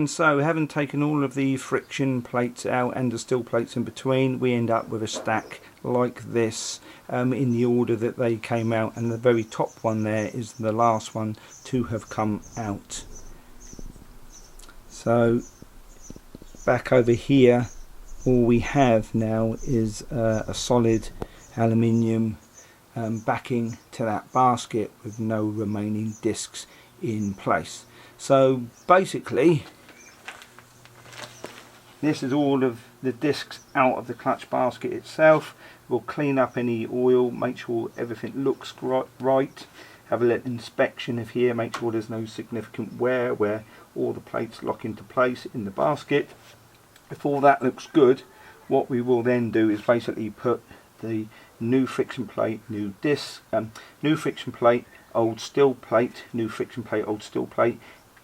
done so, having taken all of the friction plates out and the steel plates in between, we end up with a stack like this in the order that they came out, and the very top one there is the last one to have come out. So back over here, all we have now is a solid aluminium backing to that basket with no remaining discs in place. So basically this is all of the discs out of the clutch basket itself. We'll clean up any oil, make sure everything looks right, have a little inspection of here, make sure there's no significant wear where all the plates lock into place in the basket. If all that looks good, what we will then do is basically put the new friction plate, new disc, new friction plate, old steel plate, new friction plate, old steel plate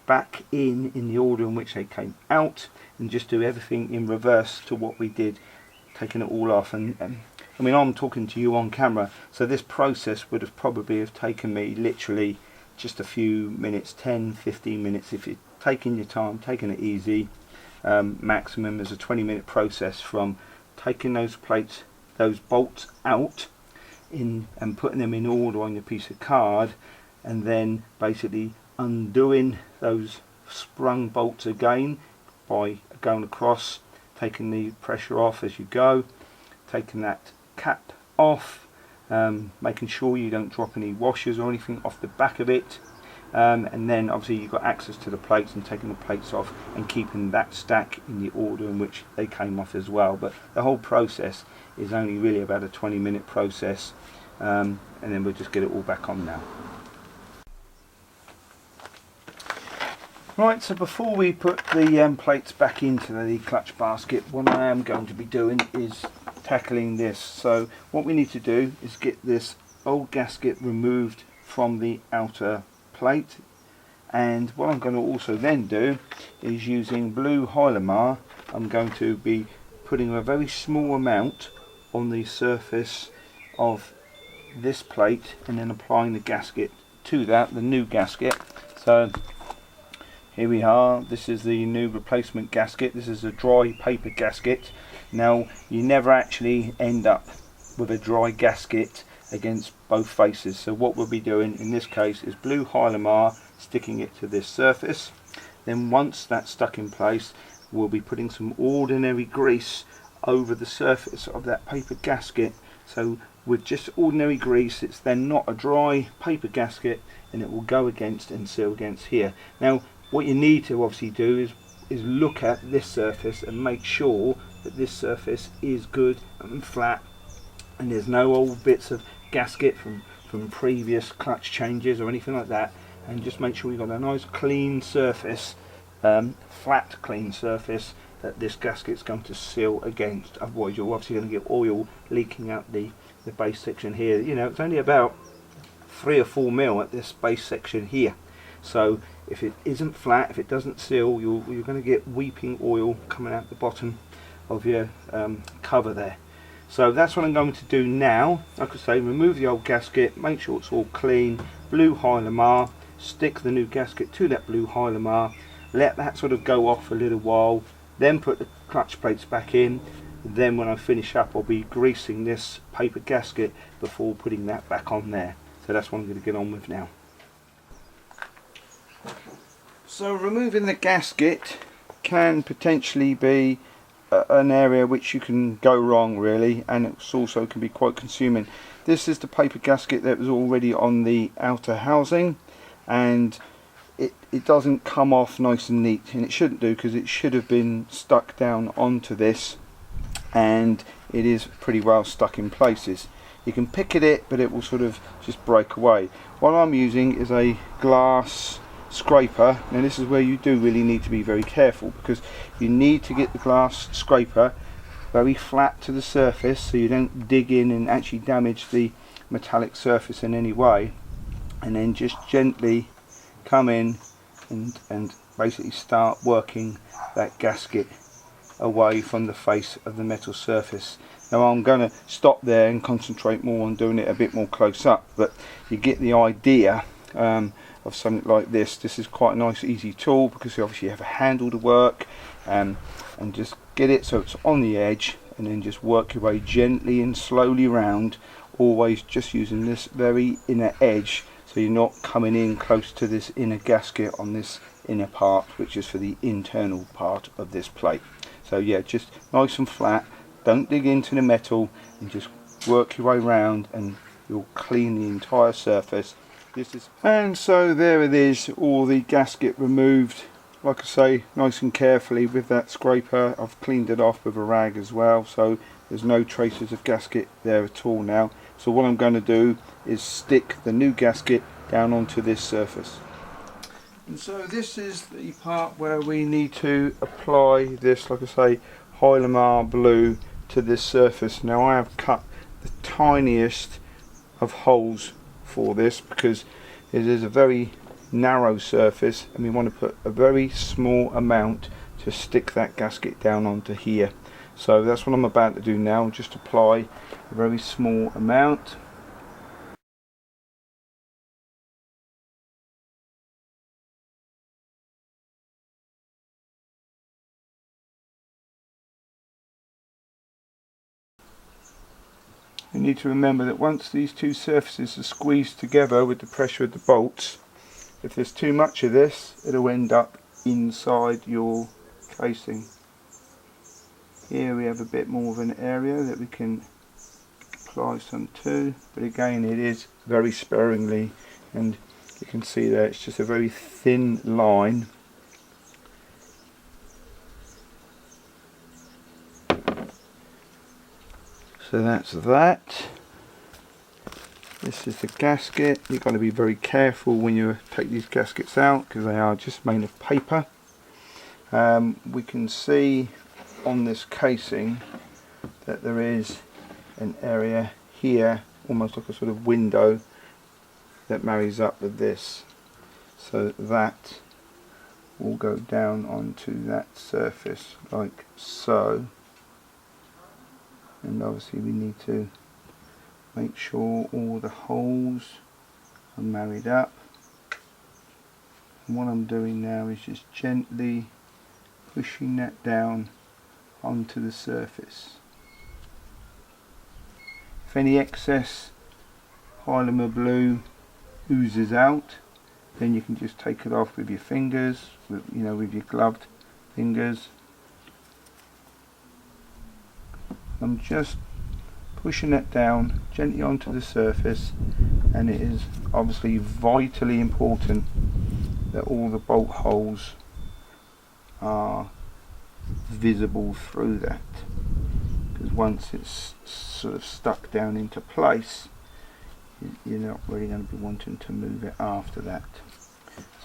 back in the order in which they came out, and just do everything in reverse to what we did, taking it all off. And I mean, I'm talking to you on camera, so this process would have probably taken me literally just a few minutes, 10-15 minutes if you're taking your time, taking it easy. Maximum is a 20-minute process from taking those plates, those bolts out in and putting them in order on your piece of card, and then basically undoing those sprung bolts again by going across, taking the pressure off as you go, taking that cap off, making sure you don't drop any washers or anything off the back of it, and then obviously you've got access to the plates and taking the plates off and keeping that stack in the order in which they came off as well. But the whole process is only really about a 20-minute process, and then we'll just get it all back on now. Right, so before we put the plates back into the clutch basket, what I am going to be doing is tackling this. So what we need to do is get this old gasket removed from the outer plate, and what I'm going to also then do is, using blue Yamaha, I'm going to be putting a very small amount on the surface of this plate and then applying the gasket to that, the new gasket. So here we are, this is the new replacement gasket. This is a dry paper gasket. Now you never actually end up with a dry gasket against both faces, so what we'll be doing in this case is blue Yamaha, sticking it to this surface. Then once that's stuck in place, we'll be putting some ordinary grease over the surface of that paper gasket. So with just ordinary grease, it's then not a dry paper gasket, and it will go against and seal against here. Now what you need to obviously do is look at this surface and make sure that this surface is good and flat, and there's no old bits of gasket from previous clutch changes or anything like that, and just make sure you've got a nice clean surface, flat clean surface that this gasket's going to seal against. Otherwise you're obviously going to get oil leaking out the base section here. You know, it's only about 3 or 4 mil at this base section here, so if it isn't flat, if it doesn't seal, you're going to get weeping oil coming out the bottom of your cover there. So that's what I'm going to do now. Like I say, remove the old gasket, make sure it's all clean, blue Yamaha, stick the new gasket to that blue Yamaha, let that sort of go off for a little while, then put the clutch plates back in. Then when I finish up, I'll be greasing this paper gasket before putting that back on there. So that's what I'm going to get on with now. So removing the gasket can potentially be an area which you can go wrong really, and it also can be quite consuming. This is the paper gasket that was already on the outer housing, and it doesn't come off nice and neat, and it shouldn't do, because it should have been stuck down onto this, and it is pretty well stuck in places. You can pick at it, but it will sort of just break away. What I'm using is a glass scraper. Now this is where you do really need to be very careful, because you need to get the glass scraper very flat to the surface so you don't dig in and actually damage the metallic surface in any way, and then just gently come in and basically start working that gasket away from the face of the metal surface. Now I'm going to stop there and concentrate more on doing it a bit more close up, but you get the idea of of something like this is quite a nice easy tool, because you obviously have a handle to work, and just get it so it's on the edge, and then just work your way gently and slowly round, always just using this very inner edge, so you're not coming in close to this inner gasket on this inner part, which is for the internal part of this plate. So yeah, just nice and flat, don't dig into the metal, and just work your way round and you'll clean the entire surface. And so there it is, all the gasket removed, like I say, nice and carefully with that scraper. I've cleaned it off with a rag as well, so there's no traces of gasket there at all now. So what I'm going to do is stick the new gasket down onto this surface. And so this is the part where we need to apply this, like I say, Yamaha blue to this surface. Now I have cut the tiniest of holes for this, because it is a very narrow surface and we want to put a very small amount to stick that gasket down onto here. So that's what I'm about to do now, just apply a very small amount. You need to remember that once these two surfaces are squeezed together with the pressure of the bolts, if there's too much of this, it'll end up inside your casing. Here we have a bit more of an area that we can apply some to, but again it is very sparingly, and you can see there it's just a very thin line. So that's that. This is the gasket. You've got to be very careful when you take these gaskets out, because they are just made of paper. We can see on this casing that there is an area here, almost like a sort of window, that marries up with this. So that will go down onto that surface like so. And obviously we need to make sure all the holes are married up. And what I'm doing now is just gently pushing that down onto the surface. If any excess Yamaha blue oozes out, then you can just take it off with your fingers, with your gloved fingers. I'm just pushing it down gently onto the surface, and it is obviously vitally important that all the bolt holes are visible through that, because once it's sort of stuck down into place, you're not really going to be wanting to move it after that.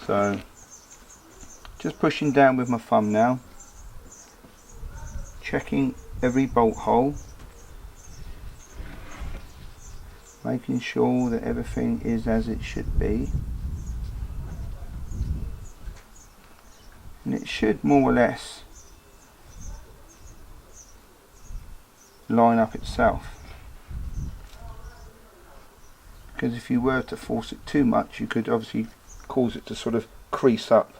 So just pushing down with my thumb now, checking every bolt hole, making sure that everything is as it should be, and it should more or less line up itself, because if you were to force it too much, you could obviously cause it to sort of crease up,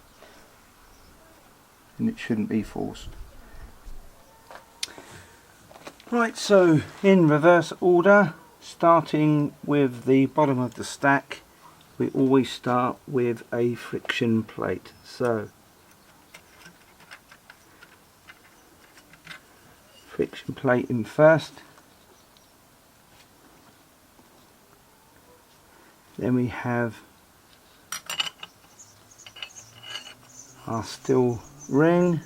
and it shouldn't be forced. Right, so in reverse order, starting with the bottom of the stack, we always start with a friction plate. So friction plate in first, then we have our steel ring,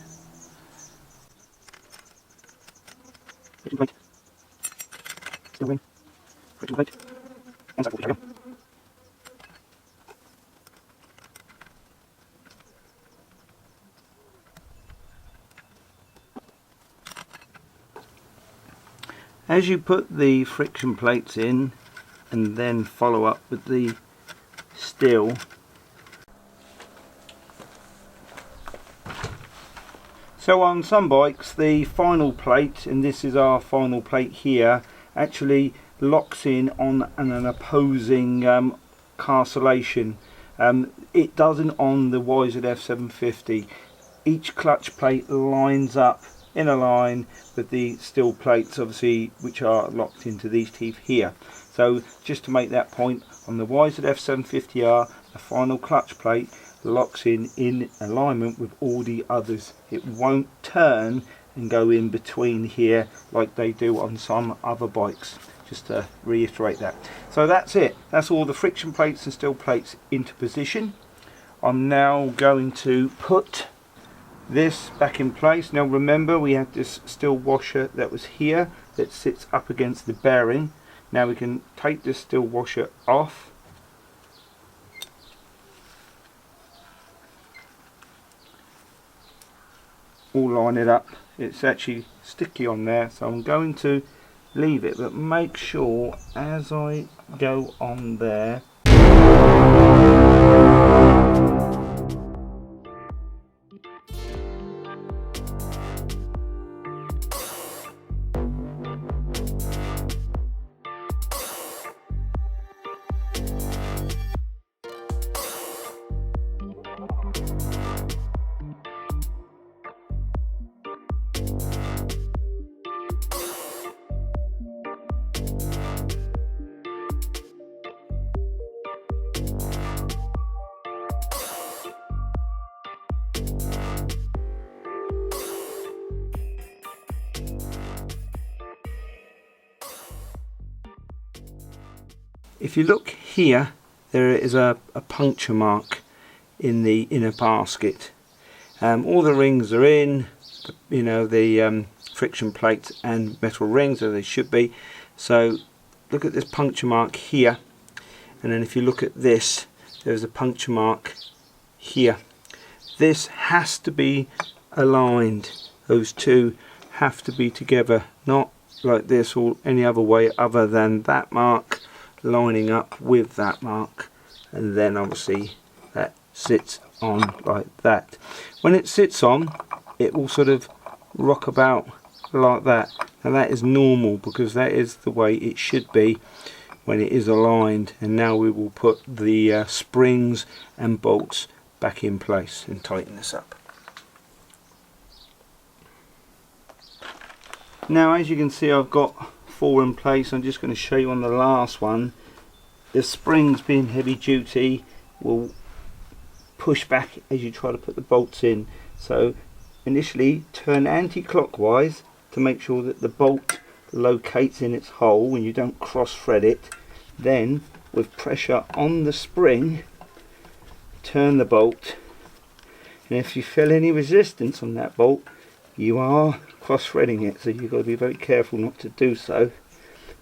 friction plate, steel ring, friction plate, and so forth. As you put the friction plates in and then follow up with the steel, so on some bikes the final plate, and this is our final plate here, actually locks in on an opposing carcellation, It doesn't on the YZF750. Each clutch plate lines up in a line with the steel plates, obviously, which are locked into these teeth here. So just to make that point, on the YZF750R, the final clutch plate locks in alignment with all the others. It won't turn and go in between here like they do on some other bikes, just to reiterate that. So that's it. That's all the friction plates and steel plates into position. I'm now going to put this back in place. Now remember, we had this steel washer that was here that sits up against the bearing. Now we can take this steel washer off. All line it up. It's actually sticky on there, so I'm going to leave it, but make sure as I go on there if you look here, there is a puncture mark in the inner basket. All the rings are in, the friction plates and metal rings as they should be. So look at this puncture mark here, and then if you look at this, there's a puncture mark here. This has to be aligned. Those two have to be together, not like this or any other way other than that mark lining up with that mark, and then obviously that sits on like that. When it sits on, it will sort of rock about like that, and that is normal because that is the way it should be when it is aligned. And now we will put the springs and bolts back in place and tighten this up. Now as you can see, I've got 4 in place. I'm just going to show you on the last one. The springs, being heavy duty, will push back as you try to put the bolts in. So initially turn anti-clockwise to make sure that the bolt locates in its hole and you don't cross thread it. Then with pressure on the spring, turn the bolt, and if you feel any resistance on that bolt, you are cross threading it, so you've got to be very careful not to do so.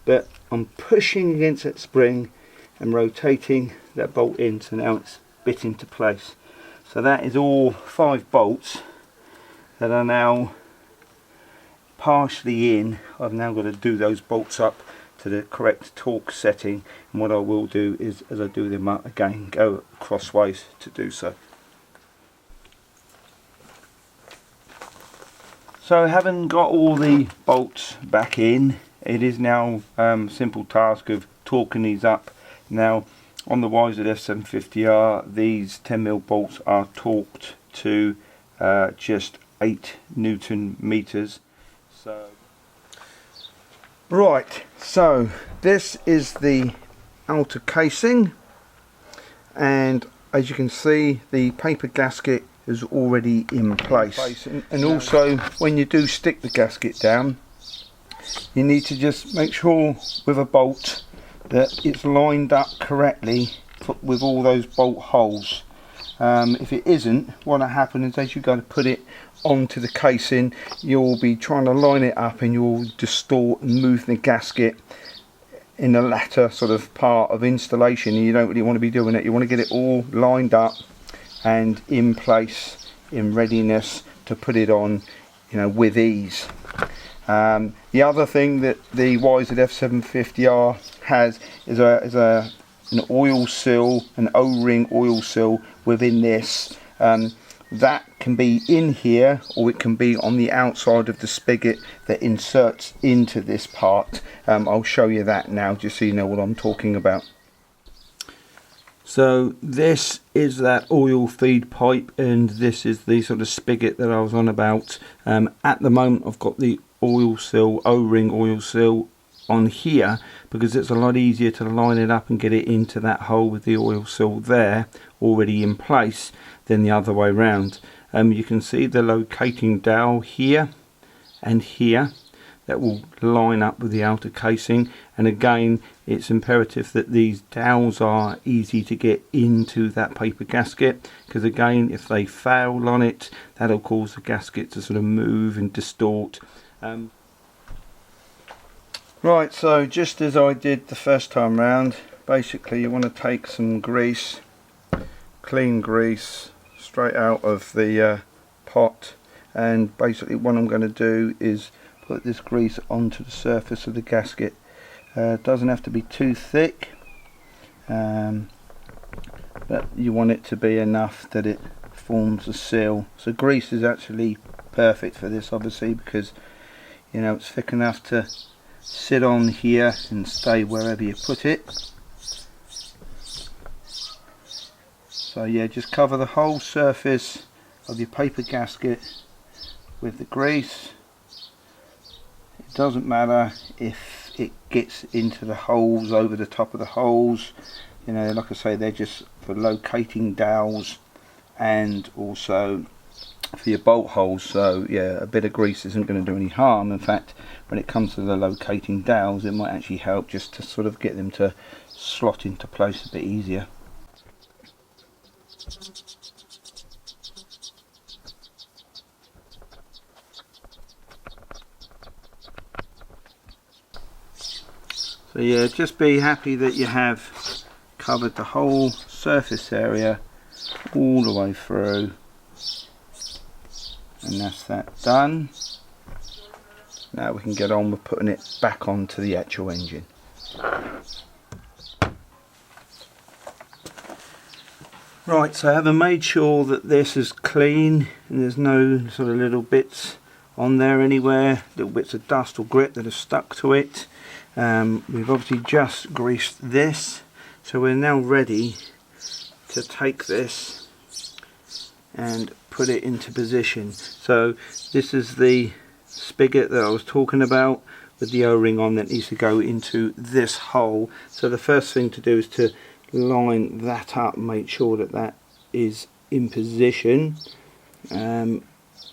But I'm pushing against that spring and rotating that bolt in, so now it's bit into place. So that is all 5 bolts that are now partially in. I've now got to do those bolts up to the correct torque setting, and what I will do is, as I do them up again, go crossways to do so. So having got all the bolts back in, it is now a simple task of torquing these up. Now on the YZF750R, these 10mm bolts are torqued to just 8 Newton meters. So right, so this is the outer casing, and as you can see, the paper gasket is already in place. And also, when you do stick the gasket down, you need to just make sure with a bolt that it's lined up correctly with all those bolt holes. If it isn't, what will happen is as you go to put it onto the casing, you'll be trying to line it up and you'll distort and move the gasket in the latter sort of part of installation, and you don't really want to be doing it. You want to get it all lined up and in place, in readiness to put it on, with ease. The other thing that the YZF750R has is an oil seal, an O-ring oil seal within this. That can be in here, or it can be on the outside of the spigot that inserts into this part. I'll show you that now, just so you know what I'm talking about. So this is that oil feed pipe, and this is the sort of spigot that I was on about. At the moment I've got the oil seal, O-ring oil seal on here because it's a lot easier to line it up and get it into that hole with the oil seal there already in place than the other way round. You can see the locating dowel here and here that will line up with the outer casing, and again it's imperative that these dowels are easy to get into that paper gasket, because again if they fail on it, that'll cause the gasket to sort of move and distort. Right, so just as I did the first time round, basically you want to take some grease, clean grease, straight out of the pot, and basically what I'm going to do is put this grease onto the surface of the gasket. It doesn't have to be too thick, but you want it to be enough that it forms a seal. So grease is actually perfect for this, obviously, because you know it's thick enough to sit on here and stay wherever you put it. So yeah, just cover the whole surface of your paper gasket with the grease. It doesn't matter if it gets into the holes, over the top of the holes, you know, like I say, they're just for locating dowels and also for your bolt holes. So yeah, a bit of grease isn't going to do any harm. In fact, when it comes to the locating dowels, it might actually help just to sort of get them to slot into place a bit easier. So yeah, just be happy that you have covered the whole surface area all the way through, and that's that done. Now we can get on with putting it back onto the actual engine. Right, so having made sure that this is clean and there's no sort of little bits on there anywhere, little bits of dust or grit that are stuck to it, we've obviously just greased this, so we're now ready to take this and put it into position. So this is the spigot that I was talking about with the O-ring on that needs to go into this hole. So the first thing to do is to line that up and make sure that that is in position, and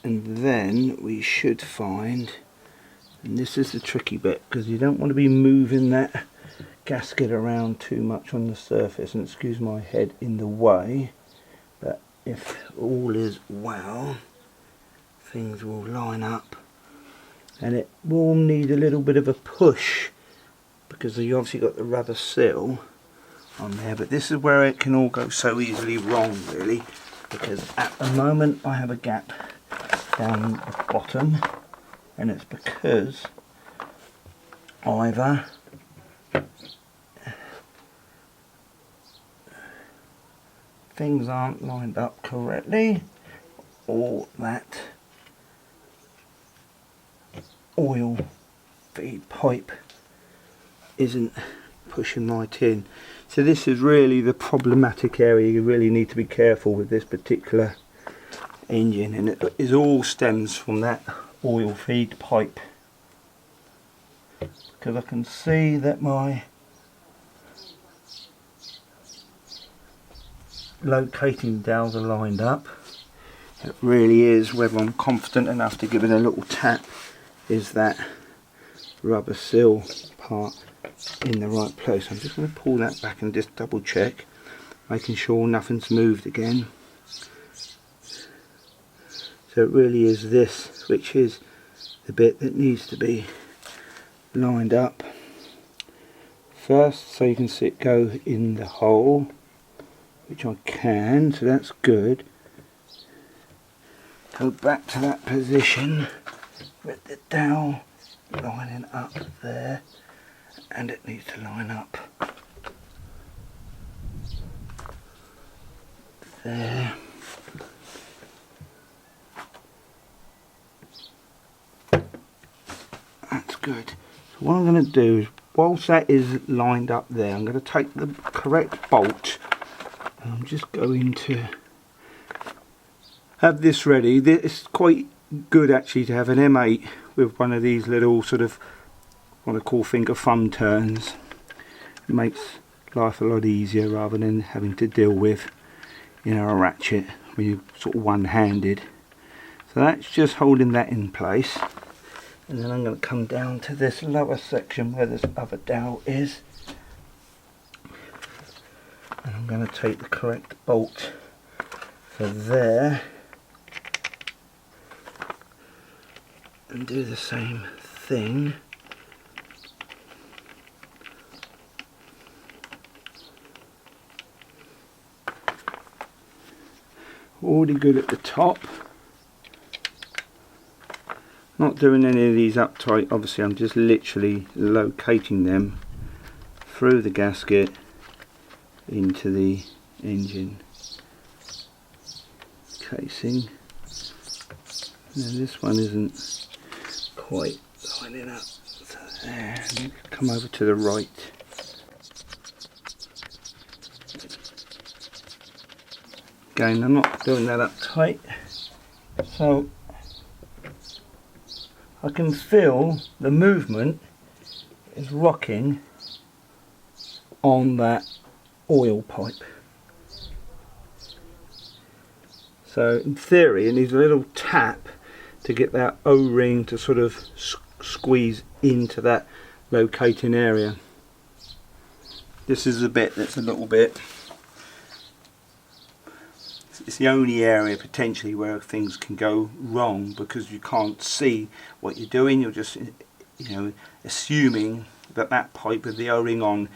then we should find, and this is the tricky bit because you don't want to be moving that gasket around too much on the surface, and excuse my head in the way, but if all is well things will line up, and it will need a little bit of a push because you obviously got the rubber seal on there. But this is where it can all go so easily wrong, really, because at the moment I have a gap down the bottom, and it's because either things aren't lined up correctly or that oil feed pipe isn't pushing right in. So this is really the problematic area. You really need to be careful with this particular engine, and it all stems from that oil feed pipe, because I can see that my locating dowels are lined up. It really is whether I'm confident enough to give it a little tap, is that rubber seal part in the right place. I'm just going to pull that back and just double check, making sure nothing's moved again. So it really is this which is the bit that needs to be lined up first, so you can see it go in the hole, which I can, so that's good. Go back to that position with the dowel lining up there, and it needs to line up there. That's good. So what I'm going to do is, whilst that is lined up there, I'm going to take the correct bolt I'm just going to have this ready. It's quite good actually to have an M8 with one of these little sort of what I call finger thumb turns. It makes life a lot easier rather than having to deal with, you know, a ratchet when you're sort of one-handed. So that's just holding that in place, and then I'm going to come down to this lower section where this other dowel is, and I'm going to take the correct bolt for there and do the same thing. Already good at the top. Not doing any of these uptight, obviously I'm just literally locating them through the gasket into the engine casing. Now this one isn't quite lining up, so there, come over to the right. Again, I'm not doing that up tight, so I can feel the movement is rocking on that oil pipe. So in theory it needs a little tap to get that O-ring to sort of squeeze into that locating area. This is the bit that's a little bit, it's the only area potentially where things can go wrong, because you can't see what you're doing. You're just, you know, assuming that that pipe with the O-ring on,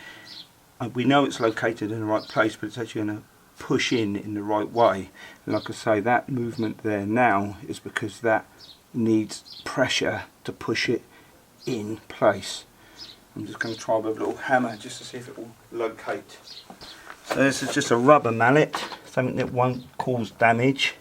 we know it's located in the right place, but it's actually going to push in the right way. And like I say, that movement there now is because that needs pressure to push it in place. I'm just going to try with a little hammer just to see if it will locate. So this is just a rubber mallet, something that won't cause damage.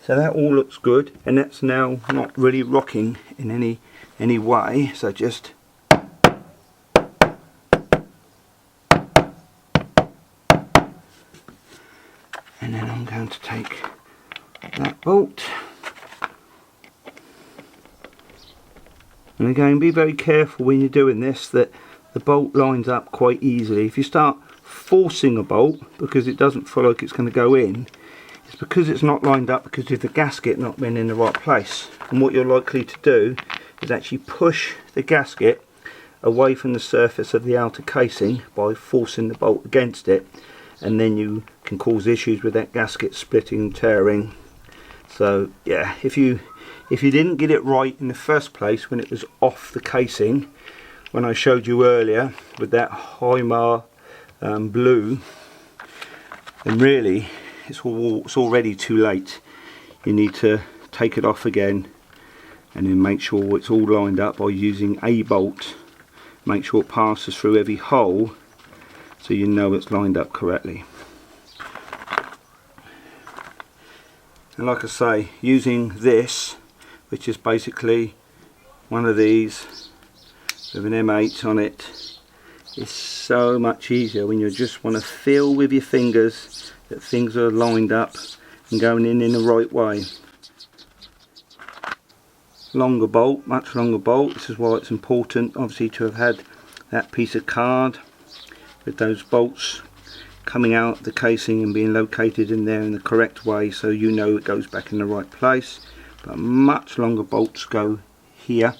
So that all looks good, and that's now not really rocking in any way. So just and then I'm going to take that bolt, and again be very careful when you're doing this that the bolt lines up quite easily. If you start forcing a bolt because it doesn't feel like it's going to go in, it's because it's not lined up because of the gasket not being in the right place. And what you're likely to do is actually push the gasket away from the surface of the outer casing by forcing the bolt against it, and then you can cause issues with that gasket splitting and tearing. So yeah, if you didn't get it right in the first place when it was off the casing, when I showed you earlier with that Yamaha blue, then really it's already too late. You need to take it off again and then make sure it's all lined up by using a bolt. Make sure it passes through every hole so you know it's lined up correctly. And like I say, using this, which is basically one of these with an M8 on it, is so much easier when you just want to feel with your fingers that things are lined up and going in the right way. Longer bolt, much longer bolt. This is why it's important obviously to have had that piece of card with those bolts coming out of the casing and being located in there in the correct way, so you know it goes back in the right place. But much longer bolts go here.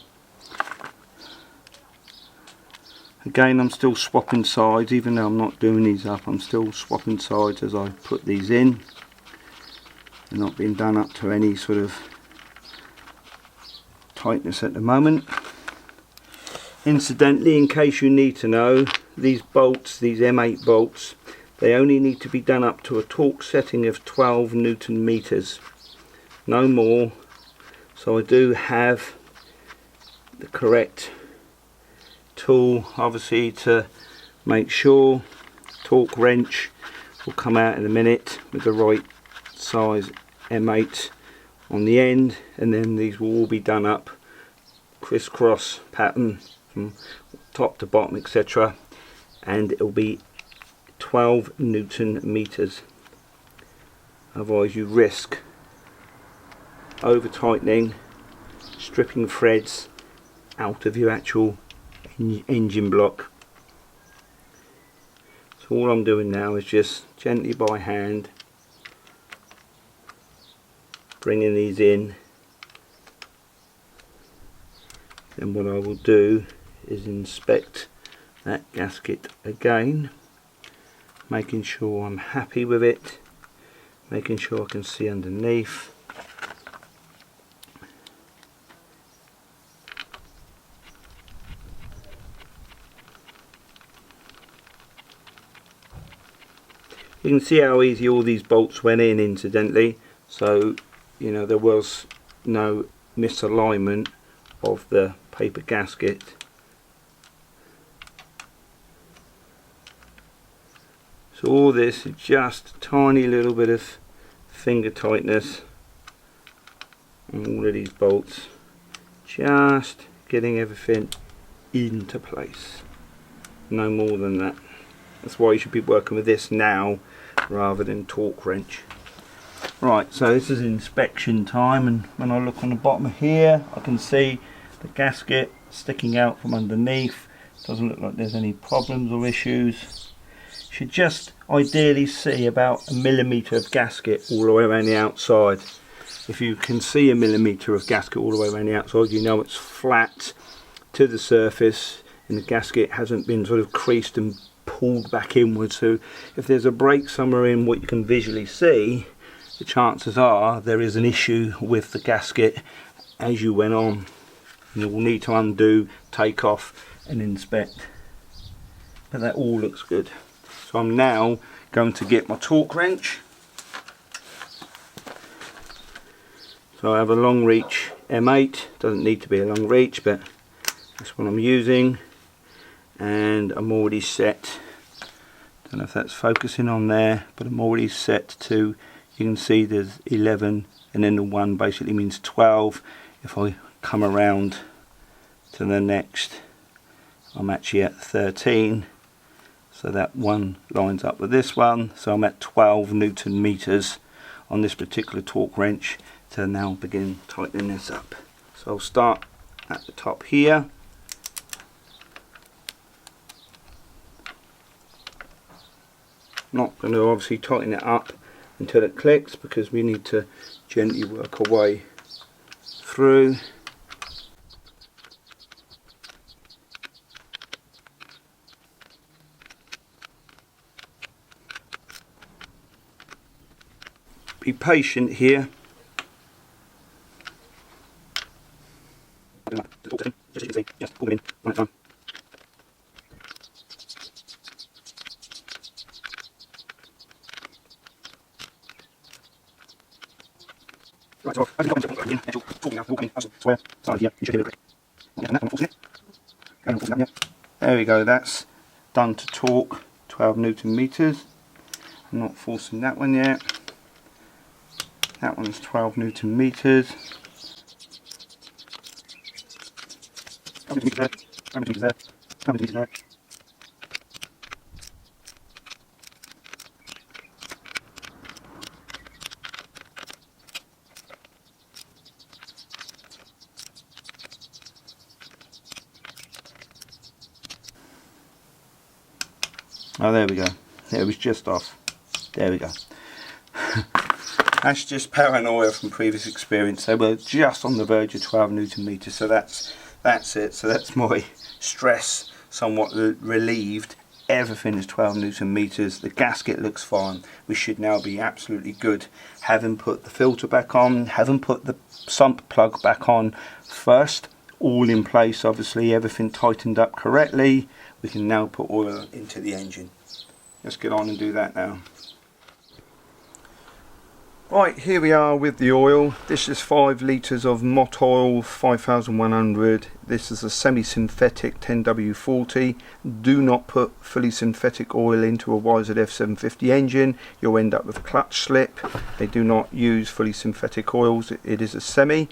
Again, I'm still swapping sides, even though I'm not doing these up, I'm still swapping sides as I put these in. They're not being done up to any sort of tightness at the moment. Incidentally, in case you need to know, these bolts, these M8 bolts, they only need to be done up to a torque setting of 12 Newton meters, no more. So I do have the correct tool obviously to make sure. Torque wrench will come out in a minute with the right size M8 on the end, and then these will all be done up crisscross pattern from top to bottom, etc., and it will be 12 Newton meters. Otherwise you risk over tightening, stripping threads out of your actual engine block. So all I'm doing now is just gently by hand bringing these in. Then what I will do is inspect that gasket again, making sure I'm happy with it, making sure I can see underneath. You can see how easy all these bolts went in, incidentally, so you know there was no misalignment of the paper gasket. So all this is just a tiny little bit of finger tightness on all of these bolts, just getting everything into place, no more than that. That's why you should be working with this now rather than torque wrench. Right, so this is inspection time, and when I look on the bottom here I can see the gasket sticking out from underneath. Doesn't look like there's any problems or issues. Should just ideally see about 1 millimetre of gasket all the way around the outside. If you can see 1 millimetre of gasket all the way around the outside, you know it's flat to the surface and the gasket hasn't been sort of creased and pulled back inwards. So if there's a break somewhere in what you can visually see, the chances are there is an issue with the gasket as you went on. You will need to undo, take off and inspect. But that all looks good. So I'm now going to get my torque wrench. So I have a long reach M8, doesn't need to be a long reach, but that's what I'm using. And I'm already set, don't know if that's focusing on there, but I'm already set to, you can see there's 11 and then the 1 basically means 12. If I come around to the next, I'm actually at 13, so that 1 lines up with this one, so I'm at 12 Newton meters on this particular torque wrench to now begin tightening this up. So I'll start at the top here. Not going to obviously tighten it up until it clicks, because we need to gently work our way through. Be patient here. Just pull them in one at a time. Right, so as you go into the actual talking now, walking in, as square, started here, you should hear it. And that one, forcing it. Going on forcing that, yeah. There we go, that's done to torque, 12 Newton meters. I'm not forcing that one yet. That one's 12 Newton meters. 12 Newton meters there, 12 Newton meters there, 12 Newton meters there. Oh, there we go. It was just off. There we go. That's just paranoia from previous experience. They were just on the verge of 12 Newton meters, so that's it. So that's my stress somewhat relieved. Everything is 12 Newton meters. The gasket looks fine. We should now be absolutely good. Having put the filter back on, having put the sump plug back on first, all in place, obviously everything tightened up correctly. We can now put oil into the engine. Let's get on and do that now. Right, here we are with the oil. This is 5 litres of Mott oil 5100. This is a semi-synthetic 10W40. Do not put fully synthetic oil into a YZF750 engine. You'll end up with a clutch slip. They do not use fully synthetic oils. It is a semi.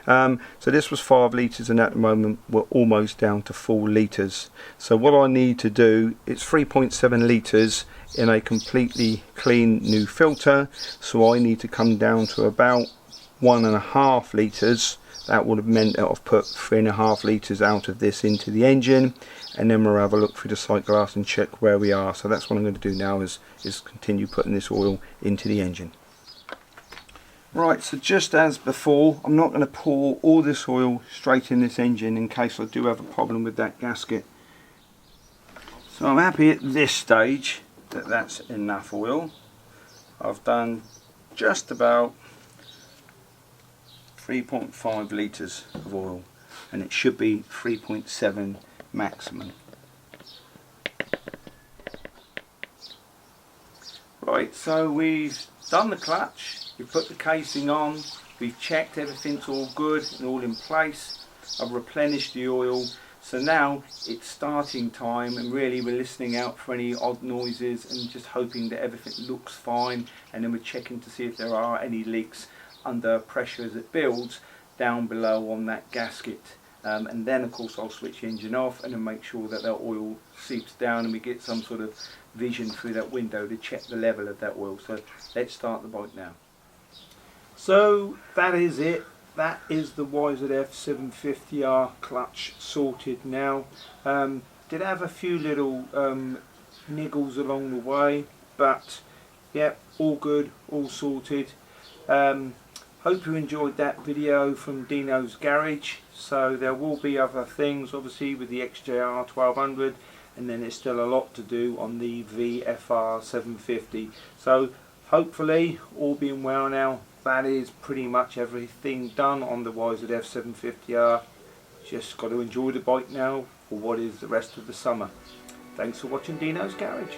So this was 5 litres, and at the moment we're almost down to 4 litres. So what I need to do, it's 3.7 litres in a completely clean new filter, so I need to come down to about 1.5 litres. That would have meant that I've put 3.5 litres out of this into the engine, and then we'll have a look through the sight glass and check where we are. So that's what I'm going to do now, is continue putting this oil into the engine. Right, so just as before, I'm not going to pour all this oil straight in this engine in case I do have a problem with that gasket. So I'm happy at this stage that that's enough oil. I've done just about 3.5 litres of oil, and it should be 3.7 maximum. Right, so we've done the clutch, we've put the casing on, we've checked everything's all good and all in place. I've replenished the oil, so now it's starting time, and really we're listening out for any odd noises and just hoping that everything looks fine, and then we're checking to see if there are any leaks under pressure as it builds down below on that gasket. And then of course I'll switch the engine off and then make sure that oil seeps down and we get some sort of vision through that window to check the level of that oil. So let's start the bike now. So that is it. That is the YZF750R clutch sorted now. Did have a few little niggles along the way, but yeah, all good, all sorted. Hope you enjoyed that video from Deano's garage. So there will be other things obviously with the XJR 1200, and then there's still a lot to do on the VFR 750. So hopefully, all being well now, that is pretty much everything done on the YZF 750R. Just got to enjoy the bike now for what is the rest of the summer. Thanks for watching Deano's garage.